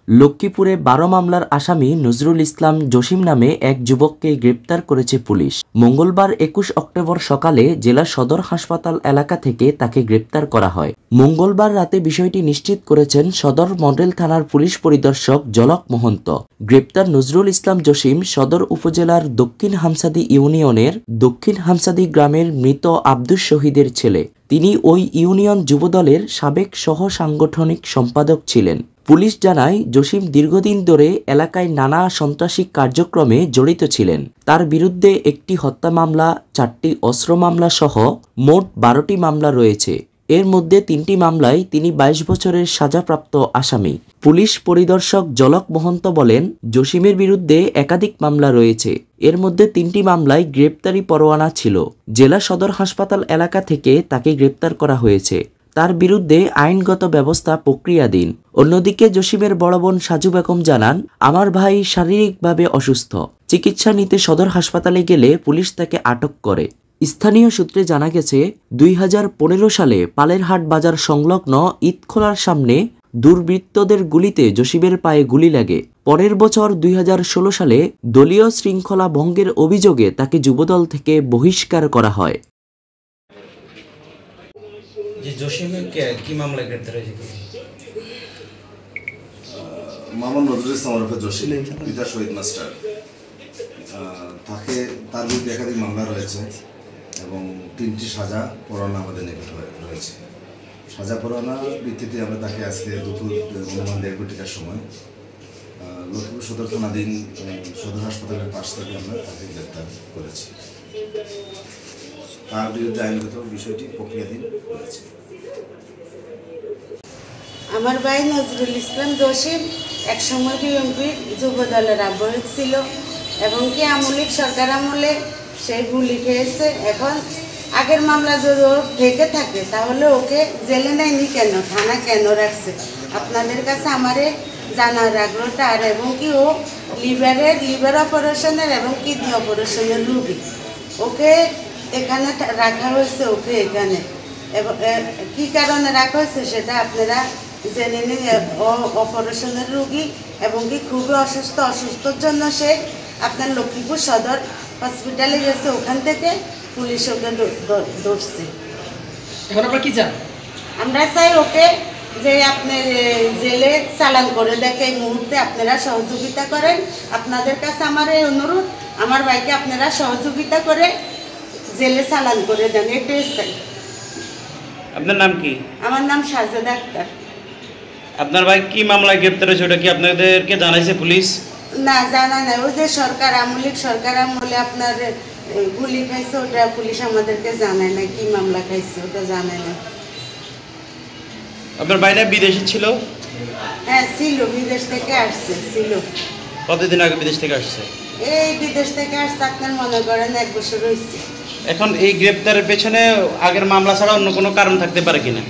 লক্ষ্মীপুরে ১২ মামলার আসামি নজরুল ইসলাম জসিম নামে এক যুবককে গ্রেপ্তার করেছে পুলিশ। মঙ্গলবার ২১ অক্টোবর সকালে জেলা সদর হাসপাতাল এলাকা থেকে তাকে গ্রেপ্তার করা হয়। মঙ্গলবার রাতে বিষয়টি নিশ্চিত করেছেন সদর মডেল থানার পুলিশ পরিদর্শক জলক মহন্ত। গ্রেপ্তার নজরুল ইসলাম জসিম সদর উপজেলার দক্ষিণ হামসাদি ইউনিয়নের দক্ষিণ হামসাদি গ্রামের মৃত আব্দুস শহীদের ছেলে। তিনি ওই ইউনিয়ন যুবদলের সাবেক সহ সাংগঠনিক সম্পাদক ছিলেন। পুলিশ জানায়, জসিম দীর্ঘদিন ধরে এলাকায় নানা সন্ত্রাসী কার্যক্রমে জড়িত ছিলেন। তার বিরুদ্ধে একটি হত্যা মামলা, 4টি অস্ত্র মামলা সহ মোট 12টি মামলা রয়েছে। এর মধ্যে 3টি মামলায় তিনি 22 বছরের সাজাপ্রাপ্ত আসামি। পুলিশ পরিদর্শক জলক মহন্ত বলেন, জসিমের বিরুদ্ধে একাধিক মামলা রয়েছে। এর মধ্যে 3টি মামলায় গ্রেপ্তারি পরোয়ানা ছিল। জেলা সদর হাসপাতাল এলাকা থেকে তাকে গ্রেপ্তার করা হয়েছে। তার বিরুদ্ধে আইনগত ব্যবস্থা প্রক্রিয়াধীন। অন্যদিকে জসিমের বড় বোন সাজু বেগম জানান, আমার ভাই শারীরিকভাবে অসুস্থ। চিকিৎসা নিতে সদর হাসপাতালে গেলে পুলিশ তাকে আটক করে। স্থানীয় সূত্রে জানা গেছে, 2015 সালে পালেরহাট বাজার সংলগ্ন ঈদখোলার সামনে দুর্বৃত্তদের গুলিতে জসিমের পায়ে গুলি লাগে। পরের বছর 2016 সালে দলীয় শৃঙ্খলা ভঙ্গের অভিযোগে তাকে যুবদল থেকে বহিষ্কার করা হয়। কি মামলায় গ্রেপ্তার হয়েছে? মামুন নজরুল ইসলাম ওরফে জসিম, পিতা শহীদ মাস্টার। তার বিরুদ্ধে একাধিক মামলা রয়েছে এবং 3টি সাজা পরোয়ানা আমাদের নিকট রয়েছে। সাজা পরোয়ানার ভিত্তিতে আমরা তাকে আজকে দুপুর অনুমান 1:30 কোটিটার সময় লক্ষ্মীপুর সদর থানাধীন সদর হাসপাতালের পাশ থেকে আমরা তাকে গ্রেপ্তার করেছি। তার বিরুদ্ধে আইনগত বিষয়টি প্রক্রিয়াধীন রয়েছে। আমার ভাই নজরুল ইসলাম জসিম একসময় বিএনপির যুব দলের আহ্বায়ক ছিল এবং কি আমলিক সরকার আমলে সে গুলি খেয়েছে। এখন আগের মামলা যদি ওর থেকে থাকে তাহলে ওকে জেলে নেয়নি কেন, থানা কেন রাখছে? আপনাদের কাছে আমারে জানার আগ্রহটা। আর এবং কি ও লিভার অপারেশনের এবং কিডনি অপারেশনের রুগী। ওকে এখানে রাখা হয়েছে, ওকে এখানে এবং কী কারণে রাখা হয়েছে সেটা আপনারা জেনে নিন। অপারেশনের রুগী এবং কি খুবই অসুস্থর জন্য সে আপনার লক্ষ্মীপুর সদর হসপিটালে গেছে। ওখান থেকে পুলিশ ওকে ধরছে। এখন আমরা কি চান? আমরা চাই ওকে যে আপনার জেলে চালান করে দেখে। এই মুহূর্তে আপনারা সহযোগিতা করেন। আপনাদের কাছে আমার এই অনুরোধ, আমার ভাইকে আপনারা সহযোগিতা করে জেলে চালান করে দেন, এটাই চাই। আপনার নাম কি? আমার নাম সাজেদা আক্তার। আপনার ভাই কি মামলায় গ্রেপ্তার হয়েছে ওটা কি আপনাদেরকে জানাইছে পুলিশ? না, জানা নাই। ওই যে সরকার আমলিক সরকার আমলে আপনার গুলি খাইছে, ওটা পুলিশ আমাদেরকে জানায় না। কি মামলা খাইছে ওটা জানায় না। আপনার ভাইরা বিদেশে ছিল? হ্যাঁ ছিল, বিদেশ থেকে আসছে। ছিল। কতদিন আগে বিদেশ থেকে আসছে? এই বিদেশ থেকে আসছে আপনার মনে করেন 1 বছর হয়েছে। এখন এই গ্রেপ্তারের পেছনে আগের মামলা ছাড়া অন্য কোনো কারণ থাকতে পারে কিনা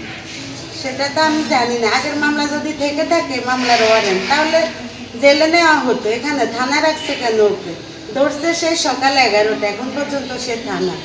সেটা তো আমি জানি না। আগের মামলা যদি থেকে থাকে মামলার ওয়ারেন্ট, তাহলে জেলে নেওয়া হতো। এখানে থানা রাখছে কেন? ওকে ধরছে সেই সকাল 11টা, এখন পর্যন্ত সে থানা।